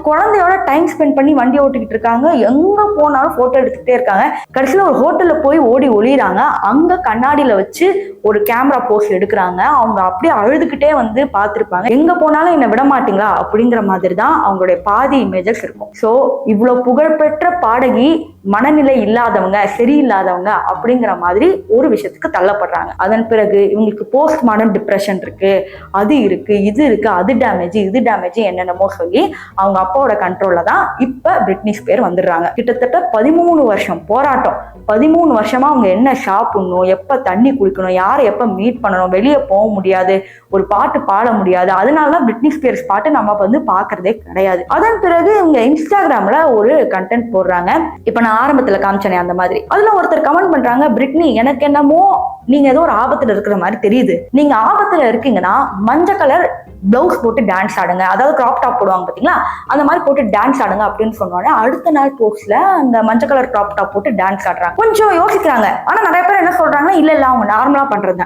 குழந்தையோட time spend பண்ணி வண்டி ஓட்டிக்கிட்டு இருக்காங்க. எங்க போனாலும் போட்டோ எடுத்துக்கிட்டே இருக்காங்க. கடைசியில ஒரு ஹோட்டல்ல போய் ஓடி ஒளிறாங்க. அங்க கண்ணாடியில வச்சு ஒரு கேமரா போஸ் எடுக்கிறாங்க. அவங்க அப்படியே அழுதுகிட்டே வந்து பார்த்திருப்பாங்க. எங்க போனாலும் என்ன விட மாட்டீங்களா அப்படிங்கிற மாதிரி தான் அவங்களுடைய பாதி இமேஜஸ் இருக்கும். ஸோ இவ்வளவு புகழ்பெற்ற பாடகி மனநிலை இல்லாதவங்க, சரியில்லாதவங்க அப்படிங்கிற மாதிரி ஒரு விஷயத்துக்கு தள்ளப்படுறாங்க. அதன் பிறகு இவங்களுக்கு போஸ்ட் மார்டம் டிப்ரெஷன் இருக்கு, அது இருக்கு, இது இருக்கு, அது டேமேஜ், இது டேமேஜ், என்னென்னமோ சொல்லி அவங்க அப்பாவோட கண்ட்ரோல்ல தான் இப்ப பிரிட்னி ஸ்பியர் வந்துடுறாங்க. கிட்டத்தட்ட 13 வருஷம் போராட்டம். 13 வருஷமா அவங்க என்ன சாப்பிடணும், எப்ப தண்ணி குடிக்கணும், யாரை எப்ப மீட் பண்ணணும், வெளியே போக முடியாது, ஒரு பாட்டு பாட முடியாது. அதனாலதான் பிரிட்னி ஸ்பியர்ஸ் பாட்டு நம்ம வந்து பாக்குறதே கிடையாது. அதன் பிறகு இவங்க இன்ஸ்டாகிராம்ல ஒரு கண்டென்ட் போடுறாங்க. இப்ப நான் ஆரம்பத்துல காமிச்சனே அந்த மாதிரி. அதுல ஒருத்தர் கமெண்ட் பண்றாங்க, பிரிட்னி எனக்கு என்னமோ நீங்க ஏதோ ஒரு ஆபத்துல இருக்கிற மாதிரி தெரியுது. நீங்க ஆபத்துல இருக்கீங்கன்னா மஞ்சள் கலர் பிளவுஸ் போட்டு டான்ஸ் ஆடுங்க, அதாவது கிராப் டாப் போடுவாங்க பாத்தீங்களா, அந்த மாதிரி போட்டு டான்ஸ் ஆடுங்க அப்படின்னு சொன்னோன்னே அடுத்த நாள் போஸ்ட்ல அந்த மஞ்சள் கலர் கிராப் டாப் போட்டு டான்ஸ் ஆடுறாங்க. கொஞ்சம் யோசிக்கிறாங்க. ஆனா நிறைய பேர் என்ன சொல்றாங்கன்னா, இல்ல அவங்க நார்மலா பண்றது.